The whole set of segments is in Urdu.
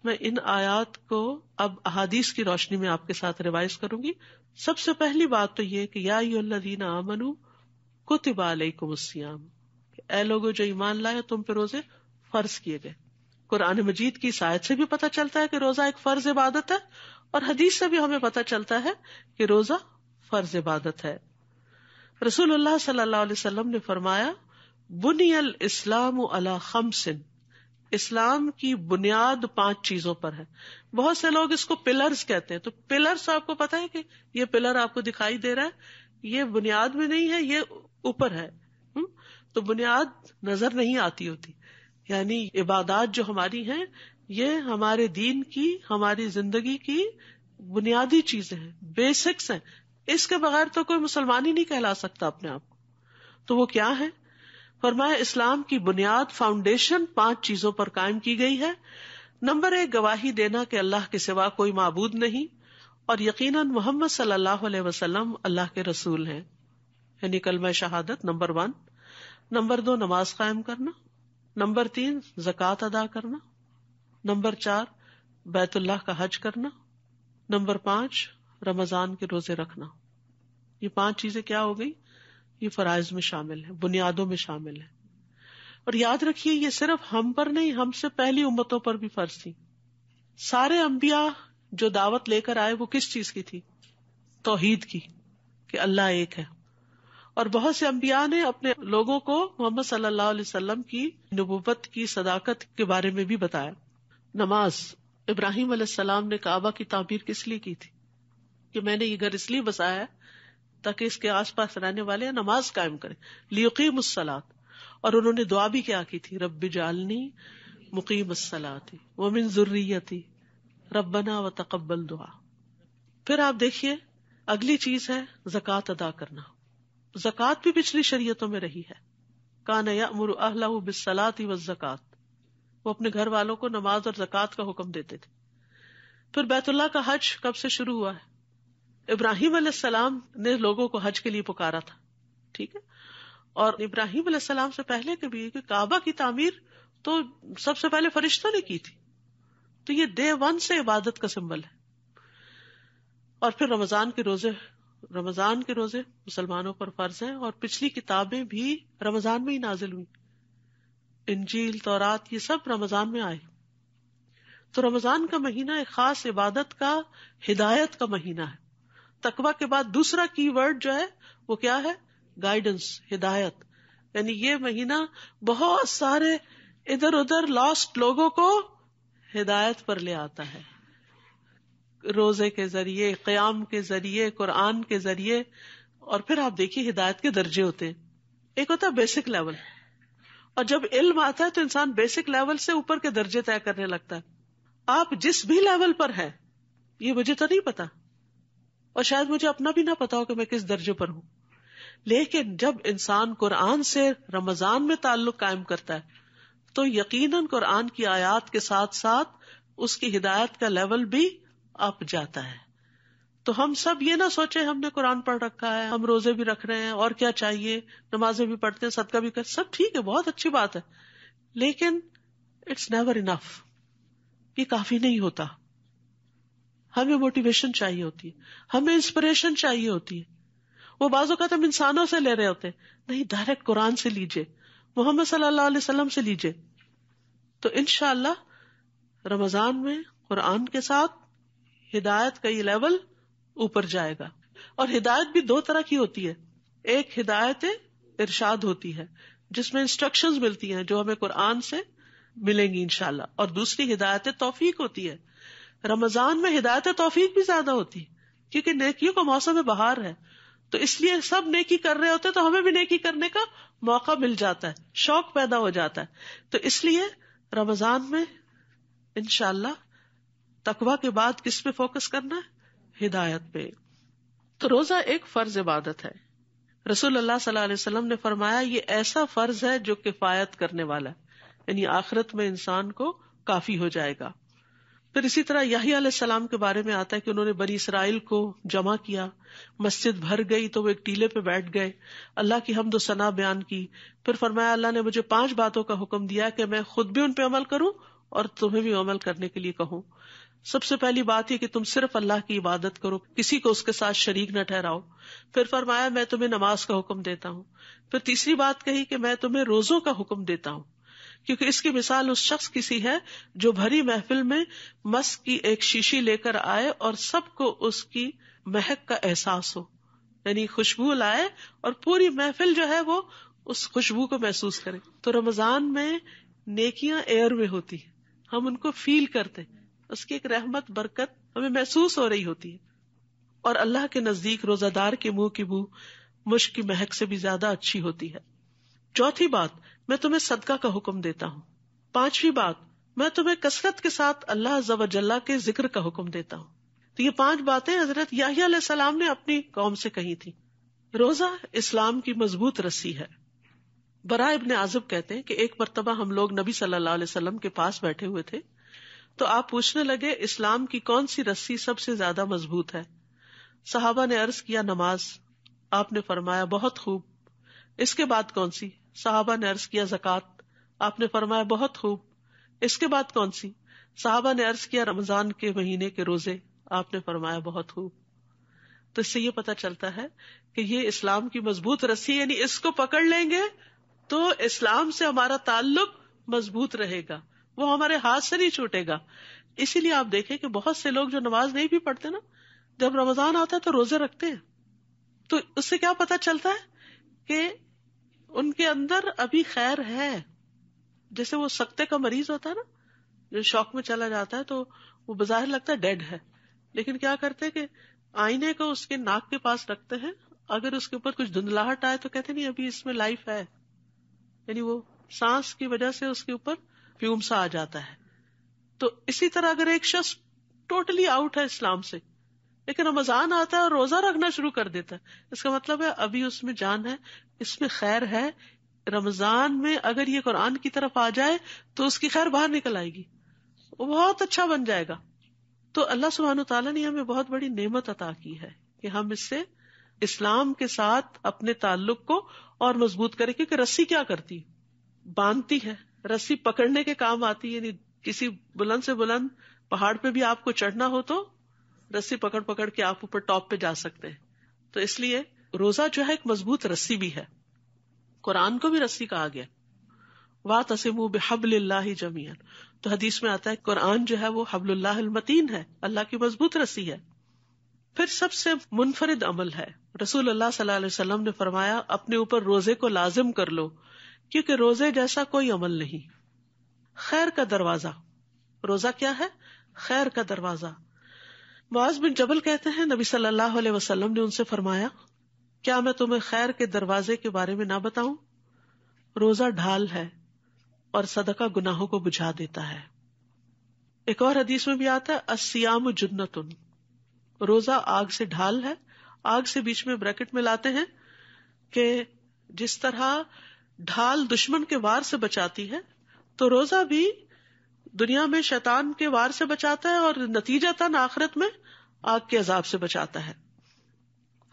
میں ان آیات کو اب احادیث کی روشنی میں آپ کے ساتھ ریوائز کروں گی. سب سے پہلی بات تو یہ کہ یا ایھا الذین آمنوا کتب علیکم الصیام، اے لوگو جو ایمان لائے تم پہ روزے فرض کیے گئے. قرآن مجید کی اس آیت سے بھی پتہ چلتا ہے کہ روزہ ایک فرض عبادت ہے، اور حدیث سے بھی ہمیں پتہ چلتا ہے کہ روزہ فرض عبادت ہے. رسول اللہ صلی اللہ علیہ وسلم نے فرمایا بنی الاسلام علی خمس، اسلام کی بنیاد 5 چیزوں پر ہے. بہت سے لوگ اس کو پلرز کہتے ہیں، تو پلرز آپ کو پتا ہے کہ یہ پلر آپ کو دکھائی دے رہا ہے، یہ بنیاد میں نہیں ہے، یہ اوپر ہے. تو بنیاد نظر نہیں آتی ہوتی، یعنی عبادات جو ہماری ہیں یہ ہمارے دین کی، ہماری زندگی کی بنیادی چیزیں ہیں، بیسکس ہیں. اس کے بغیر تو کوئی مسلمان ہی نہیں کہلا سکتا اپنے آپ کو. تو وہ کیا ہے؟ فرمایا اسلام کی بنیاد، فاؤنڈیشن 5 چیزوں پر قائم کی گئی ہے. نمبر 1، گواہی دینا کہ اللہ کے سوا کوئی معبود نہیں، اور یقیناً محمد صلی اللہ علیہ وسلم اللہ کے رسول ہیں، یعنی کلمہ شہادت نمبر 1. نمبر 2، نماز قائم کرنا. نمبر 3، زکوٰۃ ادا کرنا. نمبر 4، بیت اللہ کا حج کرنا. نمبر 5، رمضان کے روزے رکھنا. یہ 5 چیزیں کیا ہو گئی؟ یہ فرائض میں شامل ہیں، بنیادوں میں شامل ہیں. اور یاد رکھیے یہ صرف ہم پر نہیں، ہم سے پہلی امتوں پر بھی فرض تھی. سارے انبیاء جو دعوت لے کر آئے وہ کس چیز کی تھی؟ توحید کی، کہ اللہ ایک ہے. اور بہت سے انبیاء نے اپنے لوگوں کو محمد صلی اللہ علیہ وسلم کی نبوت کی صداقت کے بارے میں بھی بتایا. نماز، ابراہیم علیہ السلام نے کعبہ کی تعمیر کس لیے کی تھی؟ کہ میں نے یہ گھر اس لیے بسایا ہے تاکہ اس کے آس پاس رہنے والے نماز قائم کریں، لیقیم الصلاۃ. اور انہوں نے دعا بھی کیا کی تھی؟ رب اجعلنی مقیم الصلاۃ ومن ذریتی ربنا وتقبل دعا. پھر آپ دیکھیے اگلی چیز ہے زکوٰۃ ادا کرنا. زکوٰۃ بھی پچھلی شریعتوں میں رہی ہے. کان یأمر اہلہ بالصلاۃ والزکوٰۃ، وہ اپنے گھر والوں کو نماز اور زکوٰۃ کا حکم دیتے تھے. پھر بیت اللہ کا حج کب سے شروع ہوا ہے؟ ابراہیم علیہ السلام نے لوگوں کو حج کے لیے پکارا تھا، ٹھیک ہے. اور ابراہیم علیہ السلام سے پہلے کے بھی کہ کعبہ کی تعمیر تو سب سے پہلے فرشتوں نے کی تھی. تو یہ ڈے 1 سے عبادت کا سمبل ہے. اور پھر رمضان کے روزے مسلمانوں پر فرض ہیں، اور پچھلی کتابیں بھی رمضان میں ہی نازل ہوئی. انجیل، تورات، یہ سب رمضان میں آئے. تو رمضان کا مہینہ ایک خاص عبادت کا، ہدایت کا مہینہ ہے. تقویٰ کے بعد دوسرا کی ورڈ جو ہے وہ کیا ہے؟ گائیڈنس، ہدایت. یعنی یہ مہینہ بہت سارے ادھر ادھر لاسٹ لوگوں کو ہدایت پر لے آتا ہے، روزے کے ذریعے، قیام کے ذریعے، قرآن کے ذریعے. اور پھر آپ دیکھیے ہدایت کے درجے ہوتے ہیں. ایک ہوتا ہے بیسک لیول، اور جب علم آتا ہے تو انسان بیسک لیول سے اوپر کے درجے طے کرنے لگتا ہے. آپ جس بھی لیول پر ہیں، یہ مجھے تو نہیں پتا، اور شاید مجھے اپنا بھی نہ پتا ہو کہ میں کس درجے پر ہوں. لیکن جب انسان قرآن سے رمضان میں تعلق قائم کرتا ہے تو یقیناً قرآن کی آیات کے ساتھ ساتھ اس کی ہدایت کا لیول بھی اپ جاتا ہے. تو ہم سب یہ نہ سوچیں ہم نے قرآن پڑھ رکھا ہے، ہم روزے بھی رکھ رہے ہیں، اور کیا چاہیے، نمازیں بھی پڑھتے ہیں، صدقہ بھی کرتے، سب ٹھیک ہے، بہت اچھی بات ہے، لیکن اٹس نیور انف. یہ کافی نہیں ہوتا. ہمیں موٹیویشن چاہیے ہوتی ہے، ہمیں انسپریشن چاہیے ہوتی ہے. وہ بعض اوقات ہم انسانوں سے لے رہے ہوتے ہیں، نہیں، ڈائریکٹ قرآن سے لیجئے، محمد صلی اللہ علیہ وسلم سے لیجئے. تو انشاءاللہ رمضان میں قرآن کے ساتھ ہدایت کا یہ لیول اوپر جائے گا. اور ہدایت بھی 2 طرح کی ہوتی ہے. ایک ہدایت ارشاد ہوتی ہے جس میں انسٹرکشنز ملتی ہیں جو ہمیں قرآن سے ملیں گی انشاءاللہ، اور دوسری ہدایت توفیق ہوتی ہے. رمضان میں ہدایت توفیق بھی زیادہ ہوتی ہے کیونکہ نیکیوں کا موسم بہار ہے، تو اس لیے سب نیکی کر رہے ہوتے تو ہمیں بھی نیکی کرنے کا موقع مل جاتا ہے، شوق پیدا ہو جاتا ہے. تو اس لیے رمضان میں انشاءاللہ تقویٰ کے بعد کس پہ فوکس کرنا ہے؟ ہدایت پہ. تو روزہ ایک فرض عبادت ہے. رسول اللہ صلی اللہ علیہ وسلم نے فرمایا یہ ایسا فرض ہے جو کفایت کرنے والا ہے، یعنی آخرت میں انسان کو کافی ہو جائے گا. پھر اسی طرح یحییٰ علیہ السلام کے بارے میں آتا ہے کہ انہوں نے بنی اسرائیل کو جمع کیا، مسجد بھر گئی تو وہ ایک ٹیلے پہ بیٹھ گئے، اللہ کی حمد و ثنا بیان کی. پھر فرمایا اللہ نے مجھے 5 باتوں کا حکم دیا کہ میں خود بھی ان پہ عمل کروں اور تمہیں بھی عمل کرنے کے لیے کہوں. سب سے پہلی بات یہ کہ تم صرف اللہ کی عبادت کرو، کسی کو اس کے ساتھ شریک نہ ٹھہراؤ. پھر فرمایا میں تمہیں نماز کا حکم دیتا ہوں. پھر تیسری بات کہی کہ میں تمہیں روزوں کا حکم دیتا ہوں، کیونکہ اس کی مثال اس شخص کی سی ہے جو بھری محفل میں مسک کی ایک شیشی لے کر آئے اور سب کو اس کی مہک کا احساس ہو، یعنی خوشبو لائے اور پوری محفل جو ہے وہ اس خوشبو کو محسوس کرے. تو رمضان میں نیکیاں ایئر میں ہوتی ہیں، ہم ان کو فیل کرتے، اس کی ایک رحمت برکت ہمیں محسوس ہو رہی ہوتی ہے. اور اللہ کے نزدیک روزہ دار کے منہ کی بو مشک کی مہک سے بھی زیادہ اچھی ہوتی ہے. چوتھی بات، میں تمہیں صدقہ کا حکم دیتا ہوں. پانچویں بات، میں تمہیں کثرت کے ساتھ اللہ عز و جل کے ذکر کا حکم دیتا ہوں. تو یہ 5 باتیں حضرت یحییٰ علیہ السلام نے اپنی قوم سے کہی تھی. روزہ اسلام کی مضبوط رسی ہے. براء ابن عازب کہتے ہیں کہ ایک مرتبہ ہم لوگ نبی صلی اللہ علیہ وسلم کے پاس بیٹھے ہوئے تھے تو آپ پوچھنے لگے اسلام کی کون سی رسی سب سے زیادہ مضبوط ہے؟ صحابہ نے عرض کیا نماز. آپ نے فرمایا بہت خوب. اس کے بعد کون سی؟ صحابہ نے عرض کیا زکوٰۃ. آپ نے فرمایا بہت خوب. اس کے بعد کون سی؟ صحابہ نے عرض کیا رمضان کے مہینے کے روزے. آپ نے فرمایا بہت خوب. تو اس سے یہ پتہ چلتا ہے کہ یہ اسلام کی مضبوط رسی، یعنی اس کو پکڑ لیں گے تو اسلام سے ہمارا تعلق مضبوط رہے گا، وہ ہمارے ہاتھ سے نہیں چھوٹے گا. اسی لیے آپ دیکھیں کہ بہت سے لوگ جو نماز نہیں بھی پڑھتے نا، جب رمضان آتا ہے تو روزے رکھتے ہیں. تو اس سے کیا پتہ چلتا ہے کہ ان کے اندر ابھی خیر ہے. جیسے وہ سکتے کا مریض ہوتا ہے نا، جو شوق میں چلا جاتا ہے تو وہ بظاہر لگتا ہے ڈیڈ ہے، لیکن کیا کرتے ہیں کہ آئینے کو اس کے ناک کے پاس رکھتے ہیں، اگر اس کے اوپر کچھ دھندلاہٹ آئے تو کہتے نہیں ابھی اس میں لائف ہے، یعنی وہ سانس کی وجہ سے اس کے اوپر فیوم سا آ جاتا ہے. تو اسی طرح اگر ایک شخص ٹوٹلی آؤٹ ہے اسلام سے لیکن رمضان آتا ہے اور روزہ رکھنا شروع کر دیتا ہے، اس کا مطلب ہے ابھی اس میں جان ہے، اس میں خیر ہے. رمضان میں اگر یہ قرآن کی طرف آ جائے تو اس کی خیر باہر نکل آئے گی، وہ بہت اچھا بن جائے گا. تو اللہ سبحانہ تعالیٰ نے ہمیں بہت بڑی نعمت عطا کی ہے کہ ہم اس سے اسلام کے ساتھ اپنے تعلق کو اور مضبوط کریں. کیونکہ رسی کیا کرتی، باندھتی ہے، رسی پکڑنے کے کام آتی ہے. یعنی کسی بلند سے بلند پہاڑ پہ بھی آپ کو چڑھنا ہو تو رسی پکڑ پکڑ کے آپ اوپر ٹاپ پہ جا سکتے ہیں. تو اس لیے روزہ جو ہے ایک مضبوط رسی بھی ہے. قرآن کو بھی رسی کہا گیا، وَاعْتَصِمُوا بِحَبْلِ اللَّهِ جَمِيعًا. تو حدیث میں آتا ہے قرآن جو ہے وہ حبل اللہ المتین ہے، اللہ کی مضبوط رسی ہے. پھر سب سے منفرد عمل ہے. رسول اللہ صلی اللہ علیہ وسلم نے فرمایا اپنے اوپر روزے کو لازم کر لو، کیونکہ روزے جیسا کوئی عمل نہیں. خیر کا دروازہ، روزہ کیا ہے؟ خیر کا دروازہ. معاذ بن جبل کہتے ہیں نبی صلی اللہ علیہ وسلم نے ان سے فرمایا کیا میں تمہیں خیر کے دروازے کے بارے میں نہ بتاؤں؟ روزہ ڈھال ہے اور صدقہ گناہوں کو بجھا دیتا ہے. ایک اور حدیث میں بھی آتا ہے الصیام جنۃ، روزہ آگ سے ڈھال ہے. آگ سے بیچ میں بریکٹ میں لاتے ہیں کہ جس طرح ڈھال دشمن کے وار سے بچاتی ہے تو روزہ بھی دنیا میں شیطان کے وار سے بچاتا ہے اور نتیجتاً آخرت میں آگ کے عذاب سے بچاتا ہے.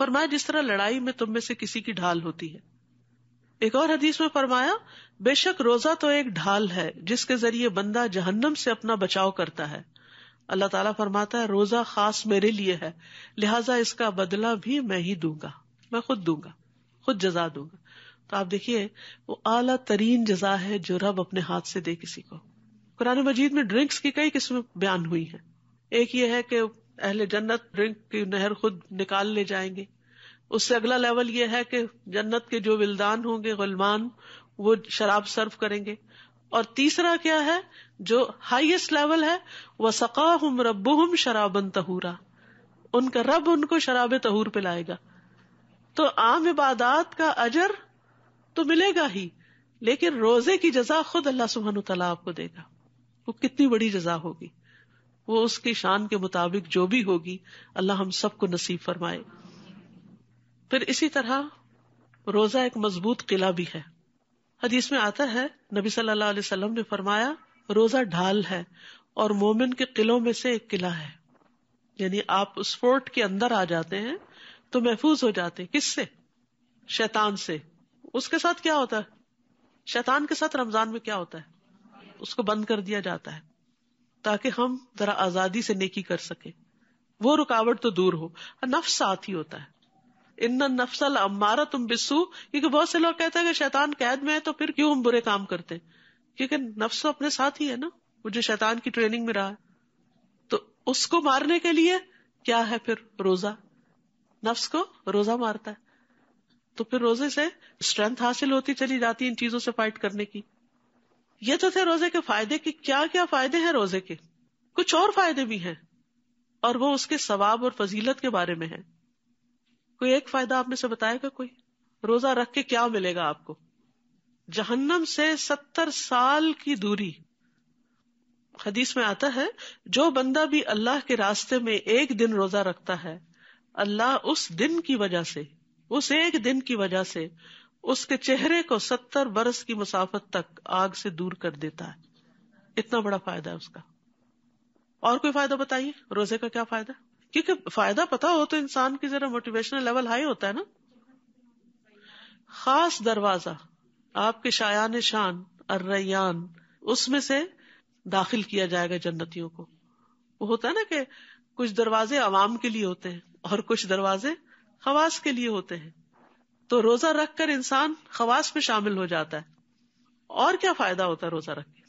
فرمایا جس طرح لڑائی میں تم میں سے کسی کی ڈھال ہوتی ہے. ایک اور حدیث میں فرمایا بے شک روزہ تو ایک ڈھال ہے جس کے ذریعے بندہ جہنم سے اپنا بچاؤ کرتا ہے. اللہ تعالیٰ فرماتا ہے روزہ خاص میرے لیے ہے، لہٰذا اس کا بدلہ بھی میں ہی دوں گا، میں خود دوں گا، خود جزا دوں گا. تو آپ دیکھیے وہ اعلیٰ ترین جزا ہے جو رب اپنے ہاتھ سے دے کسی کو. قرآن مجید میں ڈرنکس کی کئی قسمیں بیان ہوئی ہیں. ایک یہ ہے کہ اہل جنت ڈرنک کی نہر خود نکال لے جائیں گے. اس سے اگلا لیول یہ ہے کہ جنت کے جو ولدان ہوں گے غلمان وہ شراب سرو کریں گے. اور تیسرا کیا ہے جو ہائیسٹ لیول ہے وَسَقَاهُمْ رَبُّهُمْ شَرَابًا طَهُورًا، ان کا رب ان کو شراب طہور پلائے گا. تو عام عبادات کا اجر تو ملے گا ہی، لیکن روزے کی جزا خود اللہ سبحانہ وتعالیٰ آپ کو دے گا. وہ کتنی بڑی جزا ہوگی، وہ اس کی شان کے مطابق جو بھی ہوگی اللہ ہم سب کو نصیب فرمائے. پھر اسی طرح روزہ ایک مضبوط قلعہ بھی ہے. حدیث میں آتا ہے نبی صلی اللہ علیہ وسلم نے فرمایا روزہ ڈھال ہے اور مومن کے قلعوں میں سے ایک قلعہ ہے. یعنی آپ اس فورٹ کے اندر آ جاتے ہیں تو محفوظ ہو جاتے ہیں. کس سے؟ شیطان سے. اس کے ساتھ کیا ہوتا ہے؟ شیطان کے ساتھ رمضان میں کیا ہوتا ہے؟ اس کو بند کر دیا جاتا ہے تاکہ ہم ذرا آزادی سے نیکی کر سکیں. وہ رکاوٹ تو دور ہو. نفس ساتھ ہی ہوتا ہے. ان النفس لامارۃ بالسوء، کیونکہ بہت سے لوگ کہتے ہیں کہ شیطان قید میں ہے تو پھر کیوں ہم برے کام کرتے ہیں، کیونکہ نفس تو اپنے ساتھ ہی ہے نا، وہ جو شیطان کی ٹریننگ میں رہا ہے. تو اس کو مارنے کے لیے کیا ہے پھر روزہ، نفس کو روزہ مارتا ہے. تو پھر روزے سے اسٹرینتھ حاصل ہوتی چلی جاتی ہے ان چیزوں سے فائٹ کرنے کی. یہ تو تھے روزے کے فائدے کی. کیا کیا فائدے ہیں روزے کے؟ کچھ اور فائدے بھی ہیں، اور وہ اس کے ثواب اور فضیلت کے بارے میں ہے. کوئی ایک فائدہ آپ میں سے بتائے گا کوئی؟ روزہ رکھ کے کیا ملے گا آپ کو؟ جہنم سے 70 سال کی دوری. حدیث میں آتا ہے جو بندہ بھی اللہ کے راستے میں ایک دن روزہ رکھتا ہے، اللہ اس دن کی وجہ سے، اس ایک دن کی وجہ سے اس کے چہرے کو 70 برس کی مسافت تک آگ سے دور کر دیتا ہے. اتنا بڑا فائدہ ہے اس کا. اور کوئی فائدہ بتائیے روزے کا کیا فائدہ؟ کیونکہ فائدہ پتا ہو تو انسان کی ذرا موٹیویشنل لیول ہائی ہوتا ہے نا. خاص دروازہ آپ کے شایان شان الریان، اس میں سے داخل کیا جائے گا جنتیوں کو. وہ ہوتا ہے نا کہ کچھ دروازے عوام کے لیے ہوتے ہیں اور کچھ دروازے خواص کے لیے ہوتے ہیں. تو روزہ رکھ کر انسان خواص میں شامل ہو جاتا ہے. اور کیا فائدہ ہوتا ہے روزہ رکھ کے؟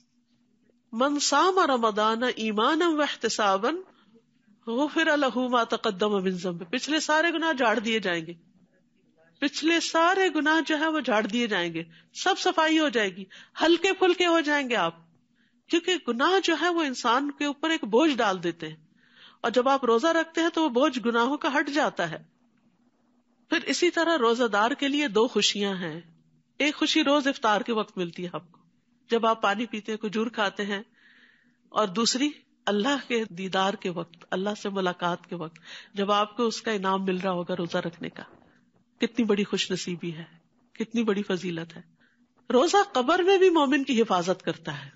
من صام رمضان ایمانا واحتسابا غفر له ما تقدم من ذنب. پچھلے سارے گناہ جھاڑ دیے جائیں گے. پچھلے سارے گناہ جو ہے وہ جھاڑ دیے جائیں گے، سب صفائی ہو جائے گی، ہلکے پھلکے ہو جائیں گے آپ. کیونکہ گناہ جو ہے وہ انسان کے اوپر ایک بوجھ ڈال دیتے ہیں، اور جب آپ روزہ رکھتے ہیں تو وہ بوجھ گناہوں کا ہٹ جاتا ہے. پھر اسی طرح روزہ دار کے لیے 2 خوشیاں ہیں. ایک خوشی روز افطار کے وقت ملتی ہے آپ کو، جب آپ پانی پیتے ہیں، کھجور کھاتے ہیں، اور دوسری اللہ کے دیدار کے وقت، اللہ سے ملاقات کے وقت، جب آپ کو اس کا انعام مل رہا ہوگا روزہ رکھنے کا. کتنی بڑی خوش نصیبی ہے، کتنی بڑی فضیلت ہے. روزہ قبر میں بھی مومن کی حفاظت کرتا ہے.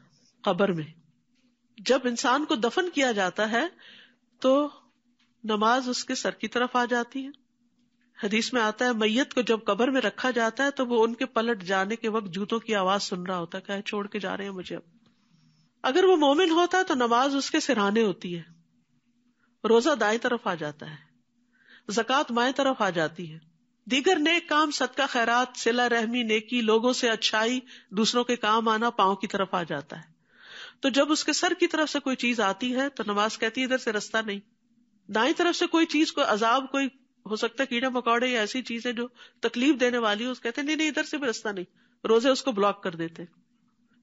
قبر میں جب انسان کو دفن کیا جاتا ہے تو نماز اس کے سر کی طرف آ جاتی ہے. حدیث میں آتا ہے میت کو جب قبر میں رکھا جاتا ہے تو وہ ان کے پلٹ جانے کے وقت جوتوں کی آواز سن رہا ہوتا ہے کہ چھوڑ کے جا رہے ہیں مجھے. اب اگر وہ مومن ہوتا ہے تو نماز اس کے سرہانے ہوتی ہے، روزہ دائیں طرف آ جاتا ہے، زکوٰۃ بائیں طرف آ جاتی ہے، دیگر نیک کام، صدقہ خیرات، صلہ رحمی، نیکی، لوگوں سے اچھائی، دوسروں کے کام آنا پاؤں کی طرف آ جاتا ہے. تو جب اس کے سر کی طرف سے کوئی چیز آتی ہے تو نماز کہتی ہے ادھر سے رستہ نہیں. دائیں طرف سے کوئی چیز، کوئی عذاب، کوئی ہو سکتا ہے کیڑے مکوڑے یا ایسی چیزیں جو تکلیف دینے والی ہو، اس کہتے ہیں نہیں ادھر سے بھی رستہ نہیں. روزے اس کو بلاک کر دیتے.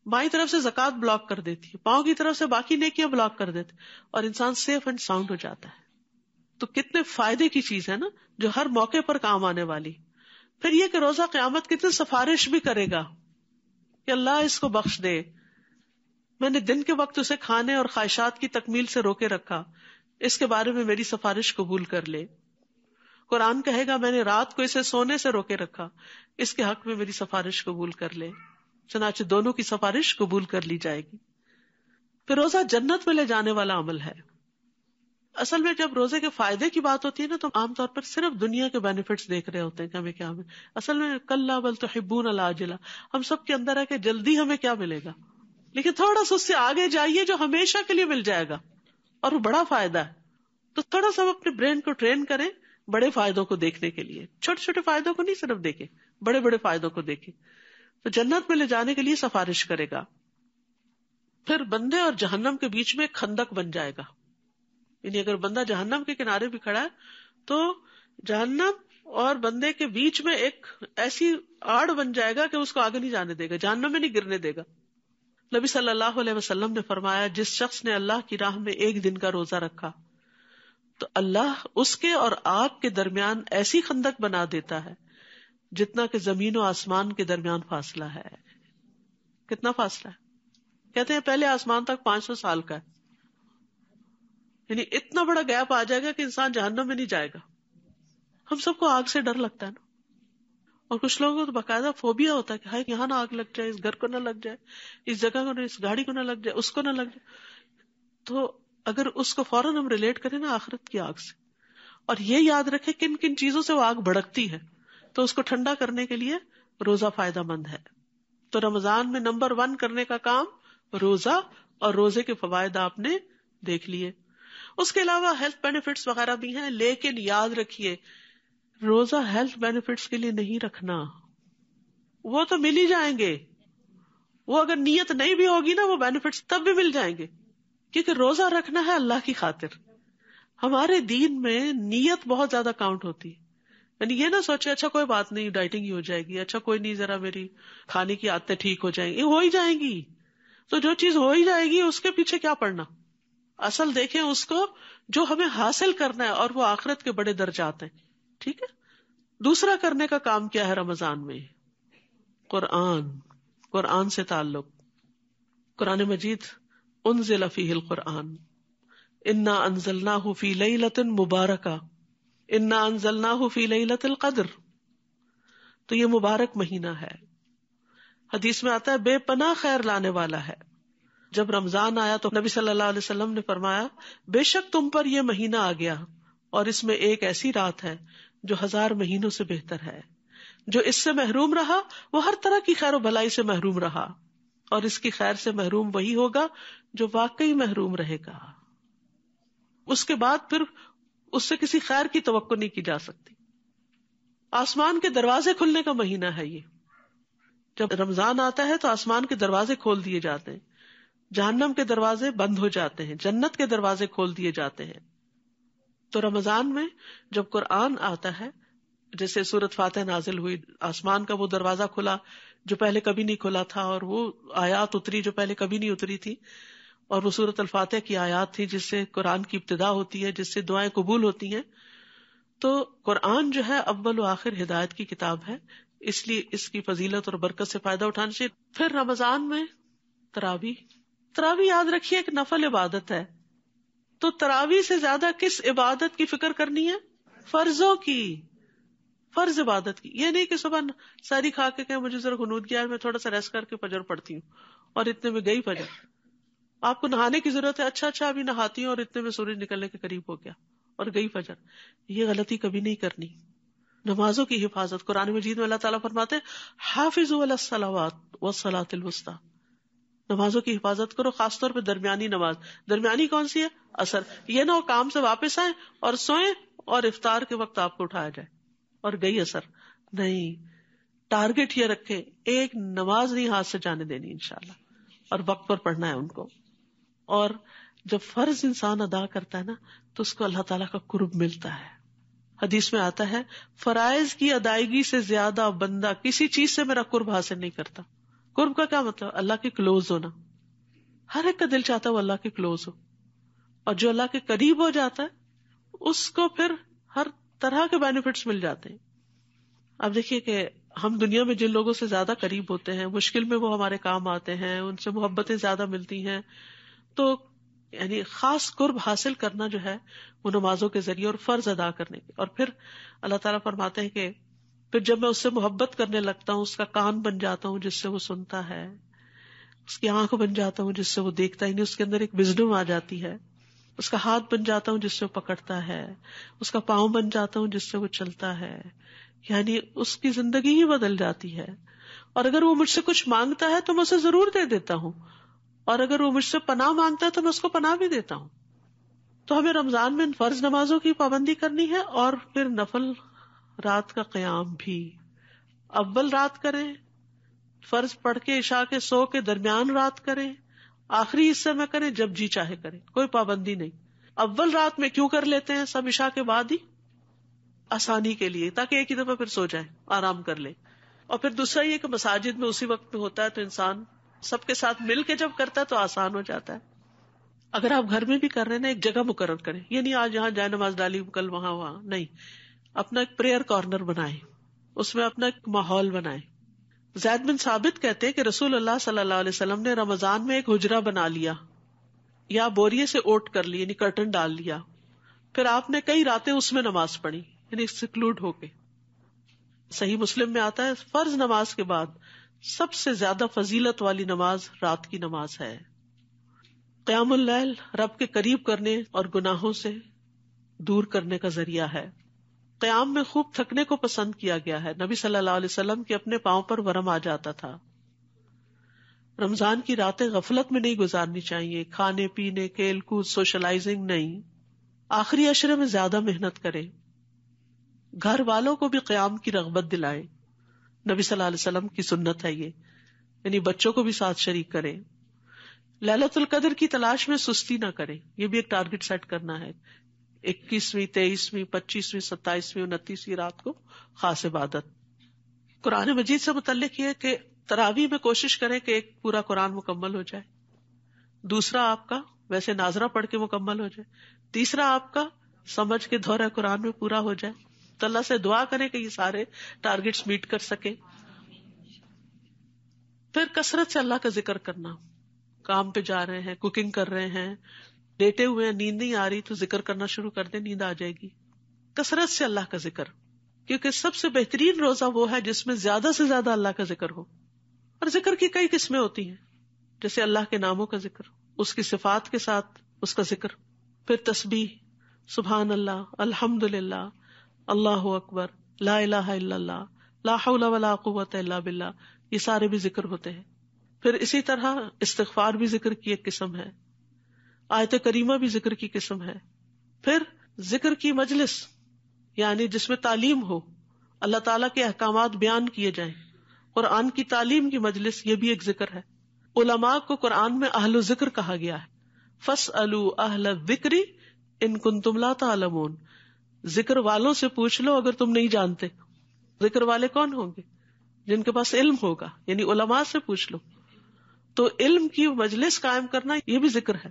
بائیں طرف سے زکوٰۃ بلاک کر دیتی ہے، پاؤں کی طرف سے باقی نیکیاں بلاک کر دیتے، اور انسان سیف اینڈ ساؤنڈ ہو جاتا ہے. تو کتنے فائدے کی چیز ہے نا، جو ہر موقع پر کام آنے والی. پھر یہ کہ روزہ قیامت کتنی سفارش بھی کرے گا کہ اللہ اس کو بخش دے، میں نے دن کے وقت اسے کھانے اور خواہشات کی تکمیل سے روکے رکھا، اس کے بارے میں میری سفارش قبول کر لے. قرآن کہے گا میں نے رات کو اسے سونے سے روکے رکھا، اس کے حق میں میری سفارش قبول کر لے. چنانچہ دونوں کی سفارش قبول کر لی جائے گی. پھر روزہ جنت میں لے جانے والا عمل ہے. اصل میں جب روزے کے فائدے کی بات ہوتی ہے نا تو عام طور پر صرف دنیا کے بینیفٹس دیکھ رہے ہوتے ہیں کہ ہمیں کیا ملے. اصل میں کلا بل تحبون العاجلہ، ہم سب کے اندر ہے کہ جلدی ہمیں کیا ملے گا، لیکن تھوڑا سا اس سے آگے جائیے جو ہمیشہ کے لیے مل جائے گا اور وہ بڑا فائدہ ہے. تو تھوڑا سا اپنے برین کو ٹرین کریں بڑے فائدوں کو دیکھنے کے لیے. چھوٹے چھوٹے فائدوں کو نہیں صرف دیکھیں، بڑے بڑے فائدوں کو دیکھیں. تو جنت میں لے جانے کے لیے سفارش کرے گا. پھر بندے اور جہنم کے بیچ میں ایک خندق بن جائے گا. یعنی اگر بندہ جہنم کے کنارے بھی کھڑا ہے تو جہنم اور بندے کے بیچ میں ایک ایسی آڑ بن جائے گا کہ اس کو آگے نہیں جانے دے گا، جہنم میں نہیں گرنے دے گا. نبی صلی اللہ علیہ وسلم نے فرمایا جس شخص نے اللہ کی راہ میں ایک دن کا روزہ رکھا تو اللہ اس کے اور آپ کے درمیان ایسی خندق بنا دیتا ہے جتنا کہ زمین و آسمان کے درمیان فاصلہ ہے. کتنا فاصلہ ہے؟ کہتے ہیں پہلے آسمان تک 500 سال کا ہے. یعنی اتنا بڑا گیپ آ جائے گا کہ انسان جہنم میں نہیں جائے گا. ہم سب کو آگ سے ڈر لگتا ہے نا، اور کچھ لوگوں کو تو باقاعدہ فوبیا ہوتا ہے کہ ہائی یہاں نہ آگ لگ جائے، اس گھر کو نہ لگ جائے، اس جگہ کو نہ، اس گاڑی کو نہ لگ جائے، اس کو نہ لگ جائے. تو اگر اس کو فوراً ہم ریلیٹ کریں نا آخرت کی آگ سے، اور یہ یاد رکھیں کن کن چیزوں سے وہ آگ بھڑکتی ہے، تو اس کو ٹھنڈا کرنے کے لیے روزہ فائدہ مند ہے. تو رمضان میں نمبر 1 کرنے کا کام روزہ اور روزے کے فوائد آپ نے دیکھ لیے. اس کے علاوہ ہیلتھ بینیفٹس وغیرہ بھی ہیں، لیکن یاد رکھیے روزہ ہیلتھ بینیفٹس کے لیے نہیں رکھنا. وہ تو مل ہی جائیں گے، وہ اگر نیت نہیں بھی ہوگی نا وہ بینیفٹس تب بھی مل جائیں گے، کیونکہ روزہ رکھنا ہے اللہ کی خاطر. ہمارے دین میں نیت بہت زیادہ کاؤنٹ ہوتی ہے. یعنی یہ نہ سوچے اچھا کوئی بات نہیں ڈائٹنگ ہی ہو جائے گی، اچھا کوئی نہیں ذرا میری کھانے کی عادتیں ٹھیک ہو جائیں گی. یہ ہو ہی جائیں گی. تو جو چیز ہو ہی جائے گی اس کے پیچھے کیا پڑنا. اصل دیکھیں اس کو جو ہمیں حاصل کرنا ہے، اور وہ آخرت کے بڑے درجات ہیں. ٹھیک ہے. دوسرا کرنے کا کام کیا ہے رمضان میں؟ قرآن سے تعلق. قرآن مجید انزل فیہ القرآن انا انزلناہ فی لیلۃ مبارکہ انا انزلناہ فی لیلۃ القدر. تو یہ مبارک مہینہ ہے. حدیث میں آتا ہے بے پناہ خیر لانے والا ہے. جب رمضان آیا تو نبی صلی اللہ علیہ وسلم نے فرمایا بے شک تم پر یہ مہینہ آ گیا اور اس میں ایک ایسی رات ہے جو 1000 مہینوں سے بہتر ہے. جو اس سے محروم رہا وہ ہر طرح کی خیر و بھلائی سے محروم رہا، اور اس کی خیر سے محروم وہی ہوگا جو واقعی محروم رہے گا. اس کے بعد پھر اس سے کسی خیر کی توقع نہیں کی جا سکتی. آسمان کے دروازے کھلنے کا مہینہ ہے یہ. جب رمضان آتا ہے تو آسمان کے دروازے کھول دیے جاتے ہیں، جہنم کے دروازے بند ہو جاتے ہیں، جنت کے دروازے کھول دیے جاتے ہیں. تو رمضان میں جب قرآن آتا ہے، جیسے سورۃ فاتح نازل ہوئی، آسمان کا وہ دروازہ کھلا جو پہلے کبھی نہیں کھلا تھا، اور وہ آیات اتری جو پہلے کبھی نہیں اتری تھی، اور وہ سورۃ الفاتح کی آیات تھی جس سے قرآن کی ابتدا ہوتی ہے، جس سے دعائیں قبول ہوتی ہیں. تو قرآن جو ہے اول و آخر ہدایت کی کتاب ہے، اس لیے اس کی فضیلت اور برکت سے فائدہ اٹھانا چاہیے. پھر رمضان میں تراویح یاد رکھیے ایک نفل عبادت ہے. تو تراویح سے زیادہ کس عبادت کی فکر کرنی ہے؟ فرضوں کی، فرض عبادت کی. یہ نہیں کہ صبح ساری کھا کے کہ مجھے ذرا غنود گیا ہے میں تھوڑا سا ریسٹ کر کے فجر پڑھتی ہوں اور اتنے میں گئی فجر. آپ کو نہانے کی ضرورت ہے، اچھا ابھی نہاتی ہوں اور اتنے میں سورج نکلنے کے قریب ہو گیا اور گئی فجر. یہ غلطی کبھی نہیں کرنی. نمازوں کی حفاظت. قرآن مجید میں اللہ تعالیٰ فرماتے ہیں حافظوا علی الصلوات والصلاۃ الوسطی. نمازوں کی حفاظت کرو، خاص طور پہ درمیانی نماز. درمیانی کون سی ہے؟ عصر. یہ نہ ہو کام سے واپس آئیں اور سوئیں اور افطار کے وقت آپ کو اٹھایا جائے اور گئی عصر. نہیں، ٹارگٹ یہ رکھے ایک نماز نہیں ہاتھ سے جانے دینی انشاءاللہ، اور وقت پر پڑھنا ہے ان کو. اور جب فرض انسان ادا کرتا ہے نا تو اس کو اللہ تعالیٰ کا قرب ملتا ہے. حدیث میں آتا ہے فرائض کی ادائیگی سے زیادہ بندہ کسی چیز سے میرا قرب حاصل نہیں کرتا. قرب کا کیا مطلب؟ اللہ کے کلوز ہونا. ہر ایک کا دل چاہتا ہے وہ اللہ کے کلوز ہو، اور جو اللہ کے قریب ہو جاتا ہے اس کو پھر ہر طرح کے بینیفٹس مل جاتے ہیں. اب دیکھیے کہ ہم دنیا میں جن لوگوں سے زیادہ قریب ہوتے ہیں، مشکل میں وہ ہمارے کام آتے ہیں، ان سے محبتیں زیادہ ملتی ہیں. تو یعنی خاص قرب حاصل کرنا جو ہے وہ نمازوں کے ذریعے اور فرض ادا کرنے کے. اور پھر اللہ تعالیٰ فرماتے ہیں کہ پھر جب میں اس سے محبت کرنے لگتا ہوں، اس کا کان بن جاتا ہوں جس سے وہ سنتا ہے، اس کی آنکھ بن جاتا ہوں جس سے وہ دیکھتا ہے، اس کے اندر ایک وزڈم آ جاتی ہے. اس کا ہاتھ بن جاتا ہوں جس سے وہ پکڑتا ہے، اس کا پاؤں بن جاتا ہوں جس سے وہ چلتا ہے. یعنی اس کی زندگی ہی بدل جاتی ہے. اور اگر وہ مجھ سے کچھ مانگتا ہے تو میں اسے ضرور دے دیتا ہوں، اور اگر وہ مجھ سے پناہ مانگتا ہے تو میں اس کو پناہ بھی دیتا ہوں. تو ہمیں رمضان میں فرض نمازوں کی پابندی کرنی ہے، اور پھر نفل رات کا قیام بھی. اول رات کریں، فرض پڑھ کے عشاء کے سو کے درمیان رات کریں، آخری حصے میں کریں، جب جی چاہے کریں، کوئی پابندی نہیں. اول رات میں کیوں کر لیتے ہیں سب؟ عشاء کے بعد ہی، آسانی کے لیے، تاکہ ایک ہی دفعہ پھر سو جائیں، آرام کر لیں. اور پھر دوسرا یہ کہ مساجد میں اسی وقت میں ہوتا ہے تو انسان سب کے ساتھ مل کے جب کرتا ہے تو آسان ہو جاتا ہے. اگر آپ گھر میں بھی کر رہے ہیں نا، ایک جگہ مقرر کریں. یہ نہیں آج یہاں جائے نماز ڈالی کل وہاں نہیں. اپنا ایک پریئر کارنر بنائیں، اس میں اپنا ایک ماحول بنائیں. زید بن ثابت کہتے ہیں کہ رسول اللہ صلی اللہ علیہ وسلم نے رمضان میں ایک حجرہ بنا لیا یا بوریے سے اوٹ کر لی، یعنی کرٹن ڈال لیا. پھر آپ نے کئی راتیں اس میں نماز پڑھی، یعنی سیکلوڈ ہو کے. صحیح مسلم میں آتا ہے فرض نماز کے بعد سب سے زیادہ فضیلت والی نماز رات کی نماز ہے. قیام اللیل رب کے قریب کرنے اور گناہوں سے دور کرنے کا ذریعہ ہے. قیام میں خوب تھکنے کو پسند کیا گیا ہے. نبی صلی اللہ علیہ وسلم کے اپنے پاؤں پر ورم آ جاتا تھا. رمضان کی راتیں غفلت میں نہیں گزارنی چاہیے، کھانے پینے، کھیل کود، سوشلائزنگ نہیں. آخری عشرے میں زیادہ محنت کریں، گھر والوں کو بھی قیام کی رغبت دلائیں. نبی صلی اللہ علیہ وسلم کی سنت ہے یہ، یعنی بچوں کو بھی ساتھ شریک کریں. لیلۃ القدر کی تلاش میں سستی نہ کریں، یہ بھی ایک ٹارگٹ سیٹ کرنا ہے. 21ویں 23ویں 25ویں 27ویں 29ویں رات کو خاص عبادت. قرآن مجید سے متعلق یہ کہ تراویح میں کوشش کریں کہ ایک پورا قرآن مکمل ہو جائے، دوسرا آپ کا ویسے ناظرہ پڑھ کے مکمل ہو جائے، تیسرا آپ کا سمجھ کے دورہ قرآن میں پورا ہو جائے. تو اللہ سے دعا کریں کہ یہ سارے ٹارگٹس میٹ کر سکیں. پھر کثرت سے اللہ کا ذکر کرنا. کام پہ جا رہے ہیں، کوکنگ کر رہے ہیں، لیٹے ہوئے ہیں، نیند نہیں آ رہی تو ذکر کرنا شروع کر دیں، نیند آ جائے گی. کثرت سے اللہ کا ذکر، کیونکہ سب سے بہترین روزہ وہ ہے جس میں زیادہ سے زیادہ اللہ کا ذکر ہو. اور ذکر کی کئی قسمیں ہوتی ہیں، جیسے اللہ کے ناموں کا ذکر، اس کی صفات کے ساتھ اس کا ذکر، پھر تسبیح، سبحان اللہ، الحمدللہ، اللہ اکبر، لا الہ الا اللہ، لا حول ولا قوت الا باللہ، یہ سارے بھی ذکر ہوتے ہیں. پھر اسی طرح استغفار بھی ذکر کی ایک قسم ہے، آیت کریمہ بھی ذکر کی قسم ہے. پھر ذکر کی مجلس، یعنی جس میں تعلیم ہو، اللہ تعالیٰ کے احکامات بیان کیے جائیں، قرآن کی تعلیم کی مجلس، یہ بھی ایک ذکر ہے. علماء کو قرآن میں اہل ذکر کہا گیا ہے. فاسألوا اہل الذکر ان کنتم لا تعلمون، ذکر والوں سے پوچھ لو اگر تم نہیں جانتے. ذکر والے کون ہوں گے؟ جن کے پاس علم ہوگا، یعنی علماء سے پوچھ لو. تو علم کی مجلس قائم کرنا یہ بھی ذکر ہے،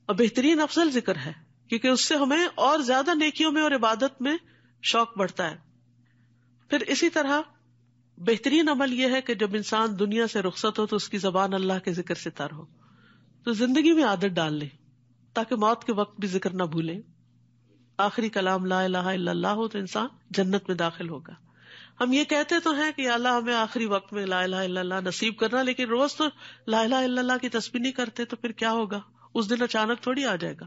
اور بہترین افضل ذکر ہے، کیونکہ اس سے ہمیں اور زیادہ نیکیوں میں اور عبادت میں شوق بڑھتا ہے. پھر اسی طرح بہترین عمل یہ ہے کہ جب انسان دنیا سے رخصت ہو تو اس کی زبان اللہ کے ذکر سے تر ہو، تو زندگی میں عادت ڈال لے تاکہ موت کے وقت بھی ذکر نہ بھولے. آخری کلام لا الہ الا اللہ ہو تو انسان جنت میں داخل ہوگا. ہم یہ کہتے تو ہیں کہ اللہ ہمیں آخری وقت میں لا الہ الا اللہ نصیب کرنا، لیکن روز تو لا الہ الا اللہ کی تسبیح نہیں کرتے، تو پھر کیا ہوگا؟ اس دن اچانک تھوڑی آ جائے گا.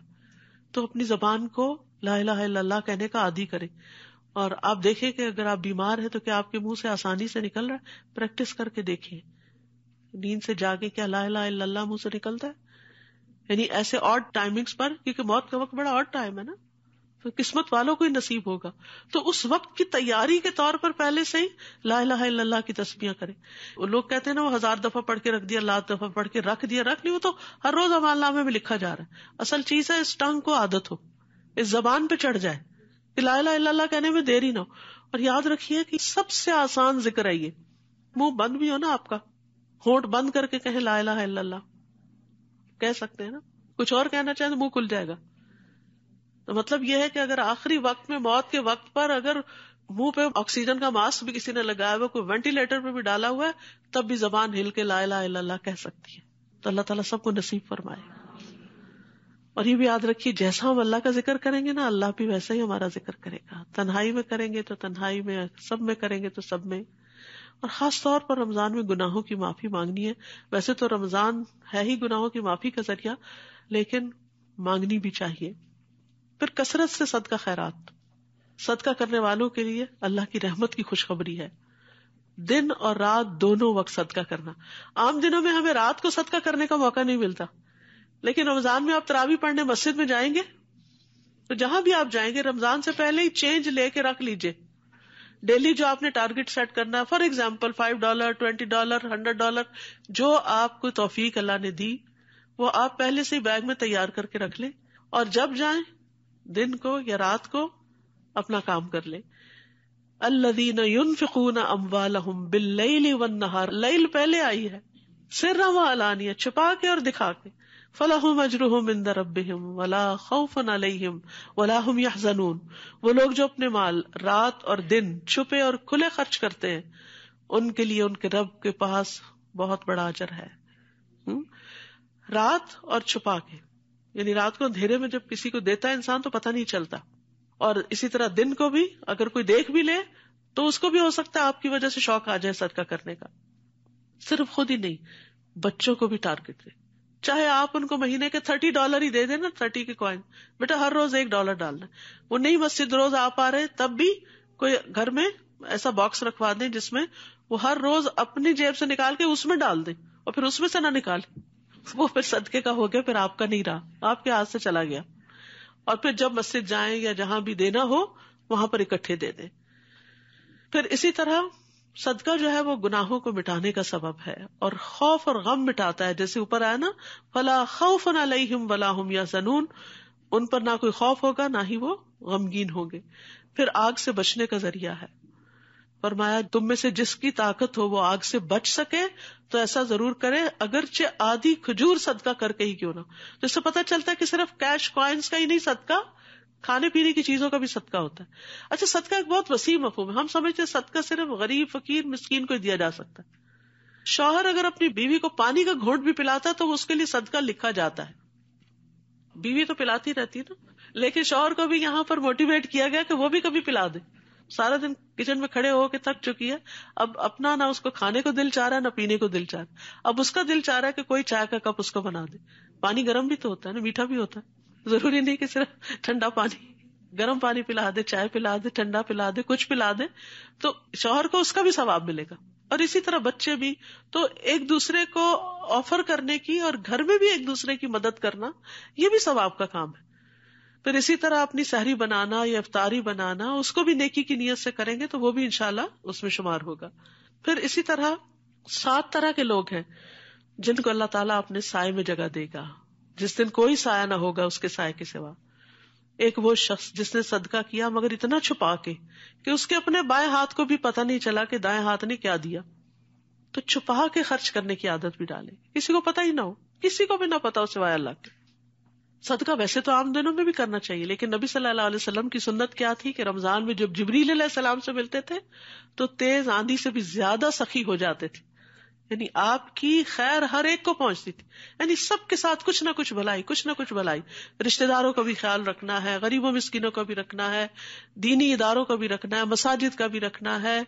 تو اپنی زبان کو لا الہ الا اللہ کہنے کا عادی کریں. اور آپ دیکھیں کہ اگر آپ بیمار ہیں تو کیا آپ کے منہ سے آسانی سے نکل رہا ہے؟ پریکٹس کر کے دیکھیں. نیند سے جاگے کیا لا الہ الا اللہ منہ سے نکلتا ہے؟ یعنی ایسے آڈ ٹائمنگز پر، کیونکہ موت کا وقت بڑا آڈ ٹائم ہے نا، تو قسمت والوں کو ہی نصیب ہوگا. تو اس وقت کی تیاری کے طور پر پہلے سے ہی لا الہ الا اللہ کی تسبیحاں کریں. وہ لوگ کہتے ہیں نا وہ 1000 دفعہ پڑھ کے رکھ دیا، 1,00,000 دفعہ پڑھ کے رکھ دیا، رکھ نہیں، وہ تو ہر روز اعمال نامے میں لکھا جا رہا ہے. اصل چیز ہے اس ٹنگ کو عادت ہو، اس زبان پہ چڑھ جائے کہ لا الہ الا اللہ کہنے میں دیر ہی نہ ہو. اور یاد رکھیے کہ سب سے آسان ذکر ہے یہ. منہ بند بھی ہو نا آپ کا، ہونٹ بند کر کے کہیں لا الہ الا اللہ، کہہ سکتے ہیں نا. کچھ اور کہنا چاہیں تو منہ کھل جائے گا. تو مطلب یہ ہے کہ اگر آخری وقت میں، موت کے وقت پر، اگر منہ پہ آکسیجن کا ماسک بھی کسی نے لگایا ہوا، کوئی وینٹیلیٹر پہ بھی ڈالا ہوا ہے، تب بھی زبان ہل کے لا الہ الا اللہ کہہ سکتی ہے. تو اللہ تعالیٰ سب کو نصیب فرمائے. اور یہ بھی یاد رکھیے جیسا ہم اللہ کا ذکر کریں گے نا، اللہ بھی ویسا ہی ہمارا ذکر کرے گا. تنہائی میں کریں گے تو تنہائی میں، سب میں کریں گے تو سب میں. اور خاص طور پر رمضان میں گناہوں کی معافی مانگنی ہے. ویسے تو رمضان ہے ہی گناہوں کی معافی کا ذریعہ، لیکن مانگنی بھی چاہیے. پھر کثرت سے صدقہ خیرات، صدقہ کرنے والوں کے لیے اللہ کی رحمت کی خوشخبری ہے. دن اور رات دونوں وقت صدقہ کرنا. عام دنوں میں ہمیں رات کو صدقہ کرنے کا موقع نہیں ملتا، لیکن رمضان میں آپ تراویح پڑھنے مسجد میں جائیں گے تو جہاں بھی آپ جائیں گے رمضان سے پہلے ہی چینج لے کے رکھ لیجئے. ڈیلی جو آپ نے ٹارگٹ سیٹ کرنا ہے، فار ایگزامپل $5 $20 $100، جو آپ کو توفیق اللہ نے دی وہ آپ پہلے سے ہی بیگ میں تیار کر کے رکھ لیں، اور جب جائیں دن کو یا رات کو اپنا کام کر لیں. الذین ينفقون اموالهم باللیل والنہار، لیل پہلے آئی ہے، سرا وعلانیہ، چھپا کے اور دکھا کے. فلہم اجرہم عند ربہم ولا خوف علیہم ولا ہم یحزنون، وہ لوگ جو اپنے مال رات اور دن چھپے اور کھلے خرچ کرتے ہیں ان کے لیے ان کے رب کے پاس بہت بڑا اجر ہے. رات اور چھپا کے، یعنی رات کو اندھیرے میں جب کسی کو دیتا ہے انسان تو پتہ نہیں چلتا، اور اسی طرح دن کو بھی اگر کوئی دیکھ بھی لے تو اس کو بھی ہو سکتا ہے آپ کی وجہ سے شوق آ جائے صدقہ کرنے کا. صرف خود ہی نہیں، بچوں کو بھی ٹارگٹ دے. چاہے آپ ان کو مہینے کے $30 ہی دے دیں نا، 30 کے کوائن، بیٹا ہر روز $1 ڈالنا. وہ نہیں مسجد روز آپ آ رہے تب بھی کوئی گھر میں ایسا باکس رکھوا دیں جس میں وہ ہر روز اپنی جیب سے نکال کے اس میں ڈال دیں، اور پھر اس میں سے نہ نکالے، وہ پھر صدقے کا ہو گیا، پھر آپ کا نہیں رہا، آپ کے ہاتھ سے چلا گیا. اور پھر جب مسجد جائیں یا جہاں بھی دینا ہو وہاں پر اکٹھے دے دیں. پھر اسی طرح صدقہ جو ہے وہ گناہوں کو مٹانے کا سبب ہے اور خوف اور غم مٹاتا ہے. جیسے اوپر آیا نا فلا خوف علیہم ولا هم یحزنون، ان پر نہ کوئی خوف ہوگا نہ ہی وہ غمگین ہوں گے. پھر آگ سے بچنے کا ذریعہ ہے. فرمایا تم میں سے جس کی طاقت ہو وہ آگ سے بچ سکے تو ایسا ضرور کرے، اگرچہ آدھی کھجور صدقہ کر کے ہی کیوں نہ. جس سے پتہ چلتا ہے کہ صرف کیش کوائنس کا ہی نہیں صدقہ، کھانے پینے کی چیزوں کا بھی صدقہ ہوتا ہے. اچھا صدقہ ایک بہت وسیع مفہوم ہے. ہم سمجھتے ہیں صدقہ صرف غریب فقیر مسکین کو دیا جا سکتا ہے. شوہر اگر اپنی بیوی کو پانی کا گھونٹ بھی پلاتا ہے تو اس کے لیے صدقہ لکھا جاتا ہے. بیوی تو پلاتی رہتی نا، لیکن شوہر کو بھی یہاں پر موٹیویٹ کیا گیا کہ وہ بھی کبھی پلا دے. سارا دن کچن میں کھڑے ہو کے تھک چکی ہے، اب اپنا نہ اس کو کھانے کو دل چاہ رہا ہے نہ پینے کو دل چاہ رہا ہے. اب اس کا دل چاہ رہا ہے کہ کوئی چائے کا کپ اس کو بنا دے. پانی گرم بھی تو ہوتا ہے نا، میٹھا بھی ہوتا ہے، ضروری نہیں کہ صرف ٹھنڈا پانی. گرم پانی پلا دے، چائے پلا دے، ٹھنڈا پلا دے، کچھ پلا دے تو شوہر کو اس کا بھی ثواب ملے گا. اور اسی طرح بچے بھی، تو ایک دوسرے کو آفر کرنے کی اور گھر میں بھی ایک دوسرے کی مدد کرنا یہ بھی ثواب کا کام ہے. پھر اسی طرح اپنی سحری بنانا یا افطاری بنانا اس کو بھی نیکی کی نیت سے کریں گے تو وہ بھی انشاءاللہ اس میں شمار ہوگا. پھر اسی طرح 7 طرح کے لوگ ہیں جن کو اللہ تعالیٰ اپنے سائے میں جگہ دے گا جس دن کوئی سایہ نہ ہوگا اس کے سائے کے سوا. ایک وہ شخص جس نے صدقہ کیا مگر اتنا چھپا کے کہ اس کے اپنے بائیں ہاتھ کو بھی پتہ نہیں چلا کہ دائیں ہاتھ نے کیا دیا. تو چھپا کے خرچ کرنے کی عادت بھی ڈالے، کسی کو پتہ ہی نہ ہو، کسی کو بھی نہ پتا ہو سوائے اللہ کے. صدقہ ویسے تو عام دنوں میں بھی کرنا چاہیے، لیکن نبی صلی اللہ علیہ وسلم کی سنت کیا تھی کہ رمضان میں جب جبریل علیہ السلام سے ملتے تھے تو تیز آندھی سے بھی زیادہ سخی ہو جاتے تھے. یعنی آپ کی خیر ہر ایک کو پہنچتی تھی، یعنی سب کے ساتھ کچھ نہ کچھ بھلائی، کچھ نہ کچھ بھلائی. رشتہ داروں کا بھی خیال رکھنا ہے، غریبوں مسکینوں کا بھی رکھنا ہے، دینی اداروں کا بھی رکھنا ہے، مساجد کا بھی رکھنا ہے.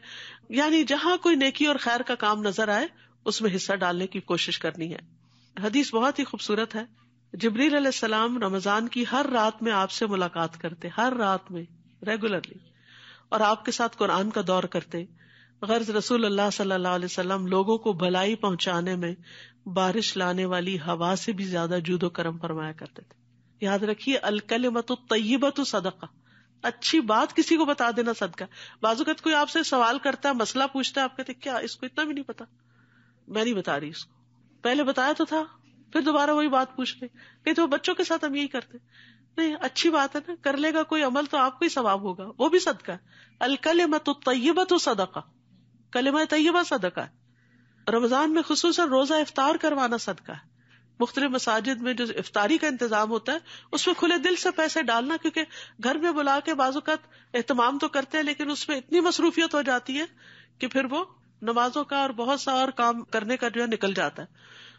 یعنی جہاں کوئی نیکی اور خیر کا کام نظر آئے اس میں حصہ ڈالنے کی کوشش کرنی ہے. حدیث بہت ہی خوبصورت ہے. جبریل علیہ السلام رمضان کی ہر رات میں آپ سے ملاقات کرتے، ہر رات میں ریگولرلی، اور آپ کے ساتھ قرآن کا دور کرتے. غرض رسول اللہ صلی اللہ علیہ وسلم لوگوں کو بھلائی پہنچانے میں بارش لانے والی ہوا سے بھی زیادہ جود و کرم فرمایا کرتے تھے. یاد رکھیے الکلمۃ الطیبۃ صدقہ، اچھی بات کسی کو بتا دینا صدقہ. بعض اوقات کوئی آپ سے سوال کرتا ہے، مسئلہ پوچھتا ہے، آپ کہتے کیا اس کو اتنا بھی نہیں پتا؟ میں نہیں بتا رہی اس کو، پہلے بتایا تو تھا، پھر دوبارہ وہی بات پوچھ لے. کہ تو بچوں کے ساتھ ہم یہی کرتے نہیں. اچھی بات ہے نا، کر لے گا کوئی عمل تو آپ کو ہی ثواب ہوگا، وہ بھی صدقہ ہے. الکلمۃ الطیبۃ صدقہ، کلمہ طیبہ صدقہ ہے. رمضان میں خصوصاً روزہ افطار کروانا صدقہ ہے. مختلف مساجد میں جو افطاری کا انتظام ہوتا ہے اس میں کھلے دل سے پیسے ڈالنا، کیونکہ گھر میں بلا کے بعض اوقات اہتمام تو کرتے ہیں لیکن اس میں اتنی مصروفیت ہو جاتی ہے کہ پھر وہ نمازوں کا اور بہت سا اور کام کرنے کا جو ہے نکل جاتا ہے.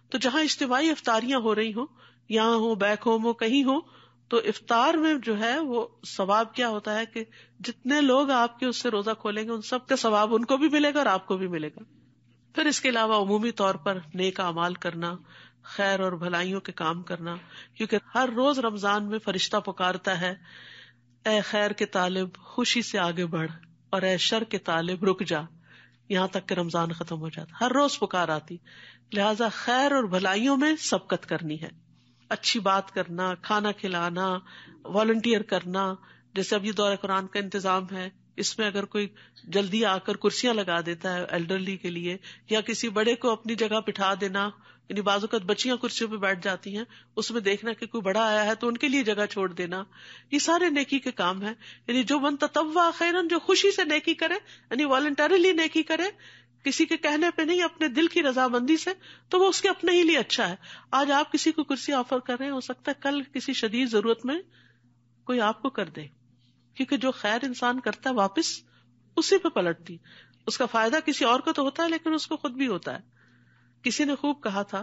تو جہاں اجتماعی افطاریاں ہو رہی ہوں، یہاں ہو، بیک ہوم ہو، کہیں ہو، تو افطار میں جو ہے وہ ثواب کیا ہوتا ہے کہ جتنے لوگ آپ کے اس سے روزہ کھولیں گے ان سب کا ثواب ان کو بھی ملے گا اور آپ کو بھی ملے گا. پھر اس کے علاوہ عمومی طور پر نیک اعمال کرنا، خیر اور بھلائیوں کے کام کرنا، کیونکہ ہر روز رمضان میں فرشتہ پکارتا ہے، اے خیر کے طالب خوشی سے آگے بڑھ، اور اے شر کے طالب رک جا، یہاں تک کہ رمضان ختم ہو جاتا. ہر روز پکار آتی. لہذا خیر اور بھلائیوں میں سبقت کرنی ہے، اچھی بات کرنا، کھانا کھلانا، والنٹیئر کرنا. جیسے اب یہ دورہ قرآن کا انتظام ہے، اس میں اگر کوئی جلدی آ کر کرسیاں لگا دیتا ہے ایلڈرلی کے لیے، یا کسی بڑے کو اپنی جگہ بٹھا دینا، یعنی بعض اوقات بچیاں کرسیوں پہ بیٹھ جاتی ہیں، اس میں دیکھنا کہ کوئی بڑا آیا ہے تو ان کے لیے جگہ چھوڑ دینا، یہ سارے نیکی کے کام ہیں. یعنی جو من تطوع خیرن، جو خوشی سے نیکی کرے، یعنی والنٹریلی نیکی کرے، کسی کے کہنے پہ نہیں، اپنے دل کی رضامندی سے، تو وہ اس کے اپنے ہی لیے اچھا ہے. آج آپ کسی کو کرسی آفر کر رہے ہیں، ہو سکتا ہے کل کسی شدید ضرورت میں کوئی آپ کو کر دے، کیونکہ جو خیر انسان کرتا ہے واپس اسی پہ پلٹتی. اس کا فائدہ کسی اور کو تو ہوتا ہے لیکن اس کو خود بھی ہوتا ہے. کسی نے خوب کہا تھا